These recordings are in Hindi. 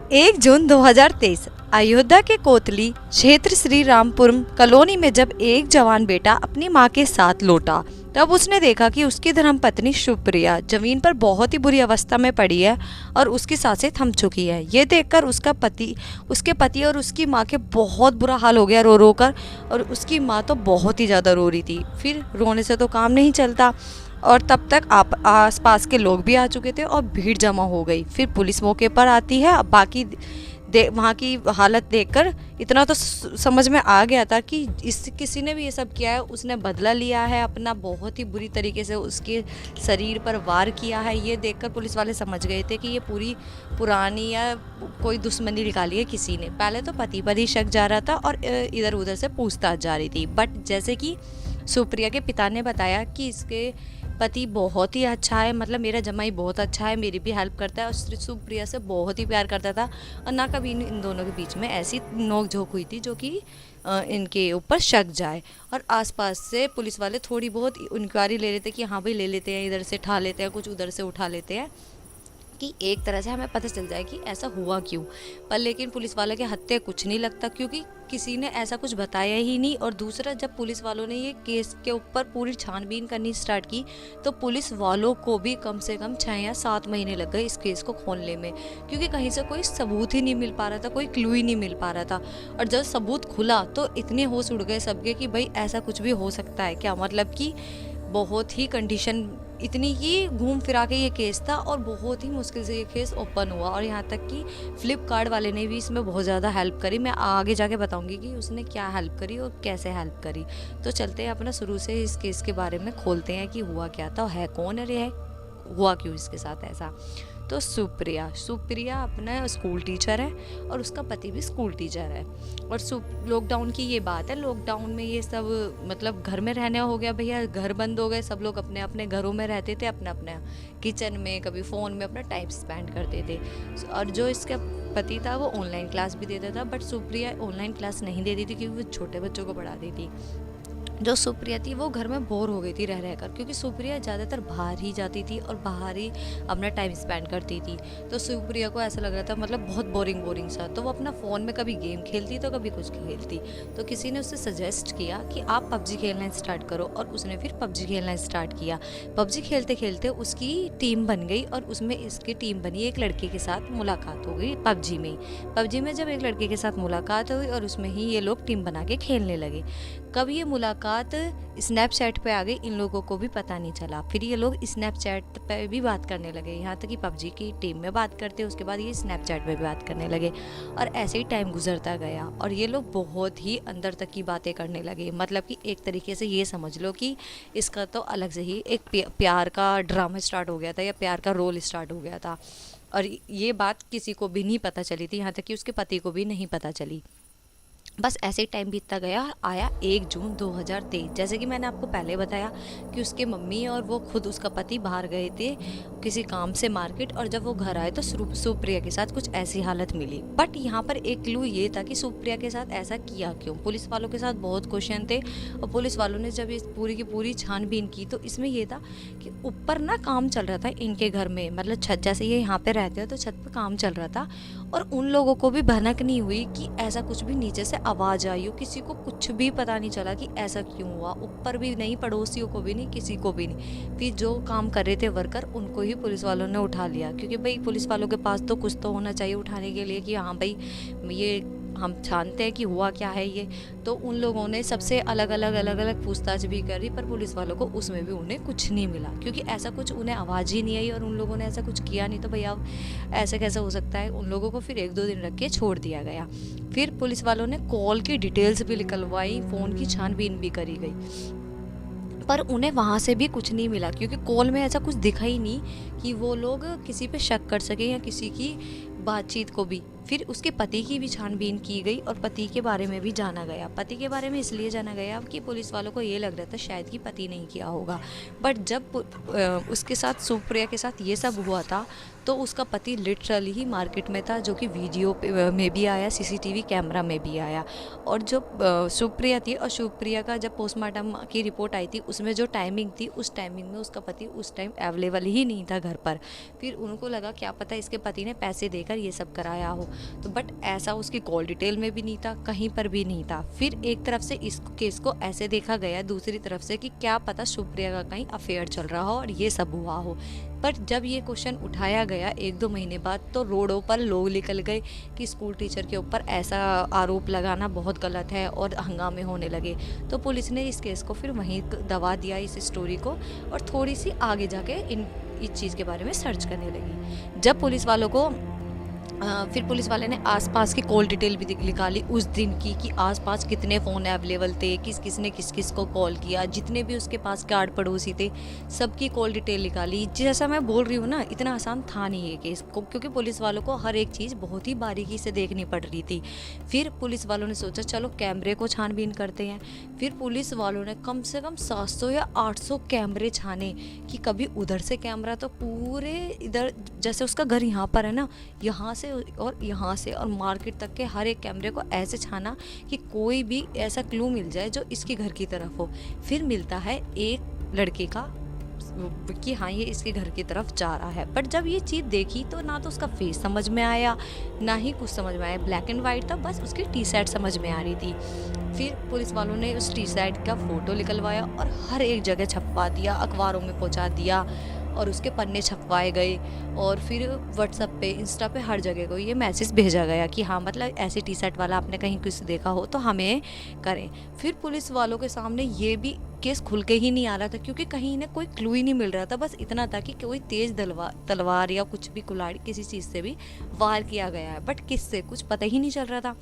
1 जून 2023 अयोध्या के कोतली क्षेत्र श्री रामपुरम कॉलोनी में जब एक जवान बेटा अपनी मां के साथ लौटा, तब उसने देखा कि उसकी धर्मपत्नी सुप्रिया जमीन पर बहुत ही बुरी अवस्था में पड़ी है और उसकी सांसें थम चुकी है। ये देखकर उसके पति और उसकी मां के बहुत बुरा हाल हो गया रो रो कर, और उसकी मां तो बहुत ही ज़्यादा रो रही थी। फिर रोने से तो काम नहीं चलता, और तब तक आस पास के लोग भी आ चुके थे और भीड़ जमा हो गई। फिर पुलिस मौके पर आती है। बाकी वहाँ की हालत देखकर इतना तो समझ में आ गया था कि किसी ने भी ये सब किया है, उसने बदला लिया है अपना, बहुत ही बुरी तरीके से उसके शरीर पर वार किया है। ये देखकर पुलिस वाले समझ गए थे कि ये पूरी पुरानी या कोई दुश्मनी निकाली है किसी ने। पहले तो पति पर ही शक जा रहा था और इधर उधर से पूछताछ जा रही थी। बट जैसे कि सुप्रिया के पिता ने बताया कि इसके पति बहुत ही अच्छा है, मतलब मेरा जमाई बहुत अच्छा है, मेरी भी हेल्प करता है और सुप्रिया से बहुत ही प्यार करता था, और ना कभी इन दोनों के बीच में ऐसी नोक झोंक हुई थी जो कि इनके ऊपर शक जाए। और आसपास से पुलिस वाले थोड़ी बहुत इंक्वायरी ले लेते कि हाँ भाई ले लेते हैं, इधर से उठा लेते हैं, कुछ उधर से उठा लेते हैं, कि एक तरह से हमें पता चल जाए कि ऐसा हुआ क्यों। पर लेकिन पुलिस वालों के हत्थे कुछ नहीं लगता, क्योंकि किसी ने ऐसा कुछ बताया ही नहीं। और दूसरा, जब पुलिस वालों ने ये केस के ऊपर पूरी छानबीन करनी स्टार्ट की, तो पुलिस वालों को भी कम से कम 6 या 7 महीने लग गए इस केस को खोलने में, क्योंकि कहीं से कोई सबूत ही नहीं मिल पा रहा था, कोई क्लू ही नहीं मिल पा रहा था। और जब सबूत खुला तो इतने होश उड़ गए सबके कि भाई ऐसा कुछ भी हो सकता है क्या, मतलब कि बहुत ही कंडीशन इतनी कि घूम फिरा के ये केस था और बहुत ही मुश्किल से ये केस ओपन हुआ। और यहाँ तक कि फ्लिपकार्ट वाले ने भी इसमें बहुत ज़्यादा हेल्प करी। मैं आगे जाके बताऊंगी कि उसने क्या हेल्प करी और कैसे हेल्प करी। तो चलते हैं अपना शुरू से इस केस के बारे में खोलते हैं कि हुआ क्या था, है कौन, अरे है हुआ क्यों इसके साथ ऐसा। तो सुप्रिया अपना स्कूल टीचर है और उसका पति भी स्कूल टीचर है। और लॉकडाउन की ये बात है, लॉकडाउन में ये सब मतलब घर में रहने हो गया भैया, घर बंद हो गए, सब लोग अपने अपने घरों में रहते थे, अपना अपना किचन में, कभी फ़ोन में अपना टाइम स्पेंड करते थे। और जो इसका पति था वो ऑनलाइन क्लास भी देता था, बट सुप्रिया ऑनलाइन क्लास नहीं देती थी क्योंकि वो छोटे बच्चों को पढ़ाती थी। जो सुप्रिया थी वो घर में बोर हो गई थी रह रहकर, क्योंकि सुप्रिया ज़्यादातर बाहर ही जाती थी और बाहर ही अपना टाइम स्पेंड करती थी। तो सुप्रिया को ऐसा लग रहा था मतलब बहुत बोरिंग सा, तो वो अपना फ़ोन में कभी गेम खेलती तो कभी कुछ खेलती। तो किसी ने उससे सजेस्ट किया कि आप पबजी खेलना स्टार्ट करो, और उसने फिर पबजी खेलना स्टार्ट किया। पबजी खेलते खेलते उसकी टीम बन गई और उसमें इसकी टीम बनी, एक लड़के के साथ मुलाकात हो गई पबजी में जब एक लड़के के साथ मुलाकात हुई और उसमें ही ये लोग टीम बना के खेलने लगे। कब ये मुलाकात स्नैपचैट पे आ गई, इन लोगों को भी पता नहीं चला। फिर ये लोग स्नैपचैट पे भी बात करने लगे, यहाँ तक कि पबजी की टीम में बात करते, उसके बाद ये स्नैपचैट पे भी बात करने लगे। और ऐसे ही टाइम गुजरता गया और ये लोग बहुत ही अंदर तक की बातें करने लगे। मतलब कि एक तरीके से ये समझ लो कि इसका तो अलग से ही एक प्यार का ड्रामा स्टार्ट हो गया था, या प्यार का रोल स्टार्ट हो गया था। और ये बात किसी को भी नहीं पता चली थी, यहाँ तक कि उसके पति को भी नहीं पता चली। बस ऐसे ही टाइम बीतता गया। आया 1 जून 2023। जैसे कि मैंने आपको पहले बताया कि उसके मम्मी और वो खुद उसका पति बाहर गए थे किसी काम से मार्केट, और जब वो घर आए तो सुप्रिया के साथ कुछ ऐसी हालत मिली। बट यहाँ पर एक क्लू ये था कि सुप्रिया के साथ ऐसा किया क्यों। पुलिस वालों के साथ बहुत क्वेश्चन थे, और पुलिस वालों ने जब इस पूरी की पूरी छानबीन की तो इसमें ये था कि ऊपर ना काम चल रहा था इनके घर में, मतलब छत, जैसे ये यहाँ पे रहते हैं तो छत पर काम चल रहा था। और उन लोगों को भी भनक नहीं हुई कि ऐसा कुछ भी नीचे से आवाज़ आई हो, किसी को कुछ भी पता नहीं चला कि ऐसा क्यों हुआ। ऊपर भी नहीं, पड़ोसियों को भी नहीं, किसी को भी नहीं। फिर जो काम कर रहे थे वर्कर, उनको ही पुलिस वालों ने उठा लिया, क्योंकि भाई पुलिस वालों के पास तो कुछ तो होना चाहिए उठाने के लिए कि हाँ भाई ये हम जानते हैं कि हुआ क्या है ये। तो उन लोगों ने सबसे अलग अलग पूछताछ भी करी, पर पुलिस वालों को उसमें भी उन्हें कुछ नहीं मिला, क्योंकि ऐसा कुछ उन्हें आवाज़ ही नहीं आई और उन लोगों ने ऐसा कुछ किया नहीं। तो भैया ऐसा कैसे हो सकता है। उन लोगों को फिर 1-2 दिन रख के छोड़ दिया गया। फिर पुलिस वालों ने कॉल की डिटेल्स भी निकलवाई, फ़ोन की छानबीन भी करी गई, पर उन्हें वहाँ से भी कुछ नहीं मिला, क्योंकि कॉल में ऐसा कुछ दिखा ही नहीं कि वो लोग किसी पे शक कर सके या किसी की बातचीत को भी। फिर उसके पति की भी छानबीन की गई और पति के बारे में भी जाना गया। पति के बारे में इसलिए जाना गया कि पुलिस वालों को ये लग रहा था शायद कि पति नहीं किया होगा। बट जब उसके साथ सुप्रिया के साथ ये सब हुआ था तो उसका पति लिटरली ही मार्केट में था, जो कि वीडियो में भी आया, सीसीटीवी कैमरा में भी आया। और जो सुप्रिया थी, और सुप्रिया का जब पोस्टमार्टम की रिपोर्ट आई थी उसमें जो टाइमिंग थी, उस टाइमिंग में उसका पति उस टाइम अवेलेबल ही नहीं था घर पर। फिर उनको लगा क्या पता इसके पति ने पैसे देकर लेकर ये सब कराया हो। तो बट ऐसा उसकी कॉल डिटेल में भी नहीं था, कहीं पर भी नहीं था। फिर एक तरफ से इस केस को ऐसे देखा गया, दूसरी तरफ से कि क्या पता शुभप्रिया का कहीं अफेयर चल रहा हो और ये सब हुआ हो। पर जब ये क्वेश्चन उठाया गया 1-2 महीने बाद, तो रोडों पर लोग निकल गए कि स्कूल टीचर के ऊपर ऐसा आरोप लगाना बहुत गलत है और हंगामे होने लगे। तो पुलिस ने इस केस को फिर वहीं दबा दिया, इस स्टोरी को, और थोड़ी सी आगे जाके इस चीज़ के बारे में सर्च करने लगी। जब पुलिस वालों को फिर पुलिस वाले ने आसपास की कॉल डिटेल भी निकाली उस दिन की, कि आसपास कितने फ़ोन अवेलेबल थे, किस किस ने किस किस को कॉल किया, जितने भी उसके पास कार्ड पड़ोसी थे सबकी कॉल डिटेल निकाली। जैसा मैं बोल रही हूँ ना, इतना आसान था नहीं ये केस को, क्योंकि पुलिस वालों को हर एक चीज़ बहुत ही बारीकी से देखनी पड़ रही थी। फिर पुलिस वालों ने सोचा चलो कैमरे को छानबीन करते हैं। फिर पुलिस वालों ने कम से कम 700 या 800 कैमरे छाने, कि कभी उधर से कैमरा, तो पूरे इधर जैसे उसका घर यहाँ पर है ना, यहाँ से और यहाँ से और मार्केट तक के हर एक कैमरे को ऐसे छाना कि कोई भी ऐसा क्लू मिल जाए जो इसके घर की तरफ हो। फिर मिलता है एक लड़के का कि हाँ ये इसके घर की तरफ जा रहा है। बट जब ये चीज़ देखी तो ना तो उसका फेस समझ में आया, ना ही कुछ समझ में आया, ब्लैक एंड वाइट था, बस उसकी टी शर्ट समझ में आ रही थी। फिर पुलिस वालों ने उस टी शर्ट का फ़ोटो निकलवाया और हर एक जगह छपवा दिया, अखबारों में पहुंचा दिया, और उसके पन्ने छपवाए गए, और फिर व्हाट्सएप पे, इंस्टा पे, हर जगह को ये मैसेज भेजा गया कि हाँ मतलब ऐसी टी शर्ट वाला आपने कहीं किसी देखा हो तो हमें करें। फिर पुलिस वालों के सामने ये भी केस खुल के ही नहीं आ रहा था, क्योंकि कहीं इन्हें कोई क्लू ही नहीं मिल रहा था। बस इतना था कि कोई तेज तलवार या कुछ भी कुल्हाड़ी किसी चीज़ से भी वार किया गया है, बट किससे कुछ पता ही नहीं चल रहा था।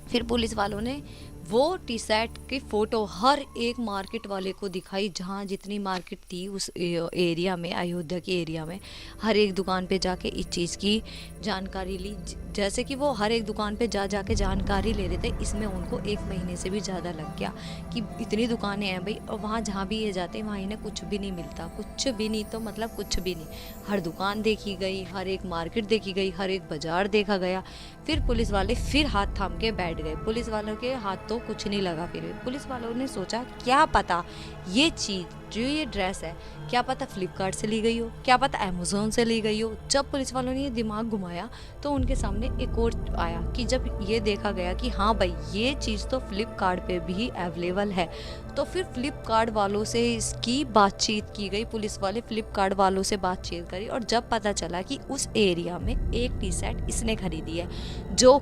फिर पुलिस वालों ने वो टी शर्ट की फ़ोटो हर एक मार्केट वाले को दिखाई, जहाँ जितनी मार्केट थी उस एरिया में, अयोध्या के एरिया में, हर एक दुकान पे जाके इस चीज़ की जानकारी ली। जैसे कि वो हर एक दुकान पे जाके जानकारी ले रहे थे। इसमें उनको 1 महीने से भी ज़्यादा लग गया कि इतनी दुकानें हैं भाई, और वहाँ जहाँ भी ये जाते हैं वहाँ इन्हें कुछ भी नहीं मिलता, कुछ भी नहीं, तो मतलब कुछ भी नहीं। हर दुकान देखी गई, हर एक मार्केट देखी गई, हर एक बाज़ार देखा गया। फिर पुलिस वाले फिर हाथ थाम के बैठ गए। पुलिस वालों के हाथ तो कुछ नहीं लगा। फिर पुलिस वालों ने सोचा क्या पता ये चीज़ जो ये ड्रेस है, क्या पता फ्लिपकार्ट से ली गई हो, क्या पता अमेज़ोन से ली गई हो। जब पुलिस वालों ने ये दिमाग घुमाया तो उनके सामने एक और आया, कि जब ये देखा गया कि हाँ भाई ये चीज़ तो फ्लिपकार्ट पे भी अवेलेबल है, तो फिर फ्लिपकार्ट वालों से इसकी बातचीत की गई। पुलिस वाले फ्लिपकार्ट वालों से बातचीत करी, और जब पता चला कि उस एरिया में एक टी शर्ट इसने खरीदी है, जो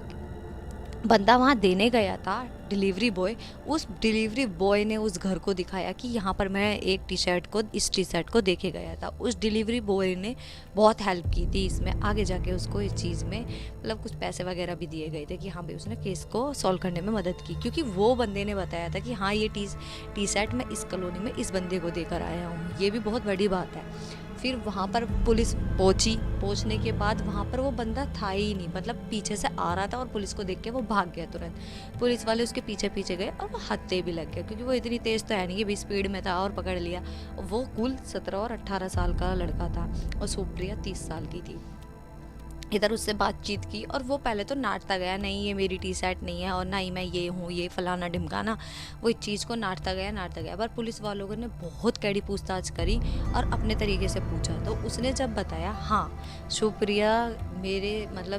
बंदा वहाँ देने गया था, डिलीवरी बॉय, उस डिलीवरी बॉय ने उस घर को दिखाया कि यहाँ पर मैं एक टी शर्ट को, इस टी शर्ट को देखे गया था। उस डिलीवरी बॉय ने बहुत हेल्प की थी इसमें, आगे जाके उसको इस चीज़ में मतलब कुछ पैसे वगैरह भी दिए गए थे कि हाँ भाई उसने केस को सॉल्व करने में मदद की, क्योंकि वो बंदे ने बताया था कि हाँ ये टी शर्ट मैं इस कॉलोनी में इस बंदे को देकर आया हूँ। ये भी बहुत बड़ी बात है। फिर वहाँ पर पुलिस पहुँचने के बाद वहाँ पर वो बंदा था ही नहीं, मतलब पीछे से आ रहा था और पुलिस को देख के वो भाग गया तुरंत। पुलिस वाले उसके पीछे पीछे गए और वो हत्थे भी लग गया, क्योंकि वो इतनी तेज़ तो है नहीं कि भी स्पीड में था और पकड़ लिया। वो कुल 17 और 18 साल का लड़का था और सुप्रिया 30 साल की थी। इधर उससे बातचीत की और वो पहले तो नाटता गया, नहीं ये मेरी टी शर्ट नहीं है और ना ही मैं ये हूँ, ये फलाना ढिमकाना, वो इस चीज़ को नाटता गया। पर पुलिस वालों ने बहुत कड़ी पूछताछ करी और अपने तरीके से पूछा, तो उसने जब बताया हाँ सुप्रिया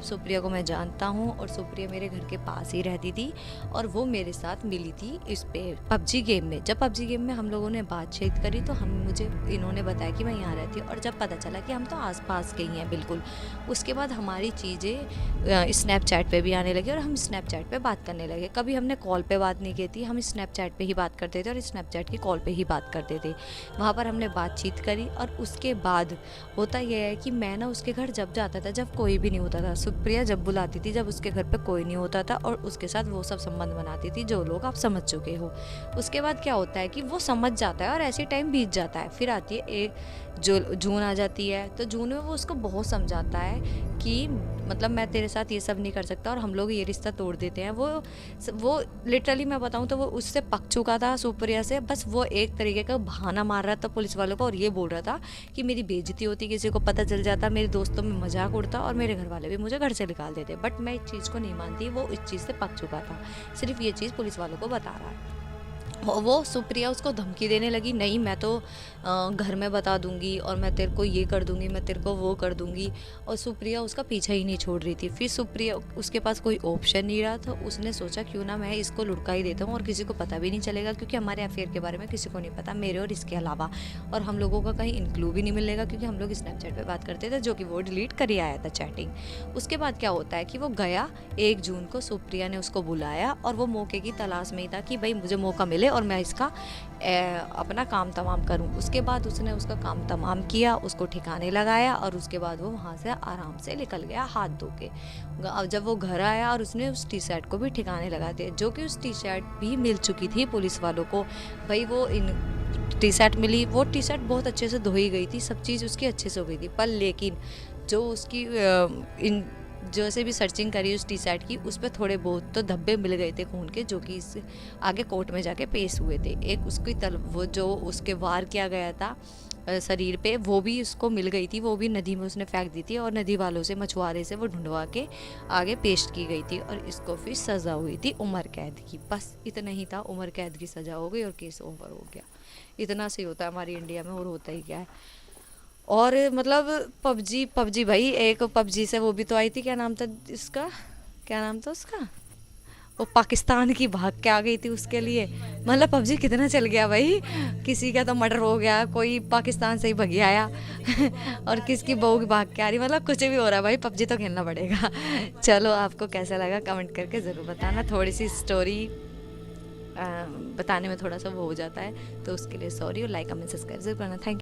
सुप्रिया को मैं जानता हूँ और सुप्रिया मेरे घर के पास ही रहती थी और वो मेरे साथ मिली थी इस पे पबजी गेम में। जब पबजी गेम में हम लोगों ने बातचीत करी तो इन्होंने बताया कि मैं यहाँ रहती हूँ, और जब पता चला कि हम तो आसपास के ही हैं बिल्कुल, उसके बाद हमारी चीज़ें स्नैपचैट पे भी आने लगी और हम स्नैपचैट पे बात करने लगे। कभी हमने कॉल पे बात नहीं की थी, हम स्नैपचैट पे ही बात करते थे और स्नैपचैट की कॉल पे ही बात करते थे। वहाँ पर हमने बातचीत करी और उसके बाद होता यह है कि मैं ना उसके घर जब जाता था जब कोई भी नहीं होता था, सुप्रिया जब बुलाती थी जब उसके घर पे कोई नहीं होता था, और उसके साथ वो सब संबंध बनाती थी जो लोग आप समझ चुके हो। उसके बाद क्या होता है कि वो समझ जाता है और ऐसे टाइम बीत जाता है। फिर आती है एक जो जून आ जाती है, तो जून में वो उसको बहुत समझाता है कि मतलब मैं तेरे साथ ये सब नहीं कर सकता और हम लोग ये रिश्ता तोड़ देते हैं। वो लिटरली मैं बताऊं तो वो उससे पक चुका था सुप्रिया से, बस वो एक तरीके का बहाना मार रहा था पुलिस वालों को और ये बोल रहा था कि मेरी बेइज्जती होती, किसी को पता चल जाता, मेरे दोस्तों में मजाक उड़ता और मेरे घर वाले भी मुझे घर से निकाल देते। बट मैं इस चीज़ को नहीं मानती, वो इस चीज़ से पक चुका था, सिर्फ ये चीज़ पुलिस वालों को बता रहा है। और वो सुप्रिया उसको धमकी देने लगी, नहीं मैं तो घर में बता दूंगी और मैं तेरे को ये कर दूंगी, मैं तेरे को वो कर दूंगी। और सुप्रिया उसका पीछा ही नहीं छोड़ रही थी। फिर सुप्रिया, उसके पास कोई ऑप्शन नहीं रहा, तो उसने सोचा क्यों ना मैं इसको लुढ़का ही देता हूँ और किसी को पता भी नहीं चलेगा, क्योंकि हमारे अफेयर के बारे में किसी को नहीं पता, मेरे और इसके अलावा। और हम लोगों का कहीं इंक्लू भी नहीं मिलेगा, क्योंकि हम लोग स्नैपचैट पर बात करते थे, जो कि वो डिलीट कर ही आया था चैटिंग। उसके बाद क्या होता है कि वो गया 1 जून को, सुप्रिया ने उसको बुलाया और वो मौके की तलाश में ही था कि भाई मुझे मौका मिले और मैं इसका अपना काम तमाम करूं। उसके बाद उसने उसका काम तमाम किया, उसको ठिकाने लगाया और उसके बाद वो वहाँ से आराम से निकल गया हाथ धो के। अब जब वो घर आया और उसने उस टी शर्ट को भी ठिकाने लगा दिया, जो कि उस टी शर्ट भी मिल चुकी थी पुलिस वालों को। भाई वो टी शर्ट मिली, वो टी शर्ट बहुत अच्छे से धोई गई थी, सब चीज़ उसकी अच्छे से हो गई थी, पर लेकिन जो उसकी इन जैसे भी सर्चिंग करी उस टी शर्ट की, उस पर थोड़े बहुत तो धब्बे मिल गए थे खून के, जो कि इस आगे कोर्ट में जाके पेश हुए थे। एक उसकी वो जो उसके वार किया गया था शरीर पे, वो भी उसको मिल गई थी, वो भी नदी में उसने फेंक दी थी और नदी वालों से, मछुआरे से वो ढूंढवा के आगे पेश की गई थी। और इसको फिर सज़ा हुई थी उम्र कैद की। बस इतना ही था, उम्र कैद की सज़ा हो गई और केस ओवर हो गया। इतना सही होता है हमारी इंडिया में, और होता ही क्या है। और मतलब पबजी भाई, एक पबजी से वो भी तो आई थी, क्या नाम था इसका, क्या नाम था उसका, वो पाकिस्तान की भाग के आ गई थी उसके लिए। मतलब पबजी कितना चल गया भाई, किसी का तो मर्डर हो गया, कोई पाकिस्तान से ही भगी आया और किसकी बहू की भाग के आ रही, मतलब कुछ भी हो रहा है भाई, पबजी तो खेलना पड़ेगा। चलो आपको कैसा लगा कमेंट करके ज़रूर बताना। थोड़ी सी स्टोरी बताने में थोड़ा सा वो हो जाता है, तो उसके लिए सॉरी, और लाइक कमेंट सब्सक्राइब जरूर करना। Thank you.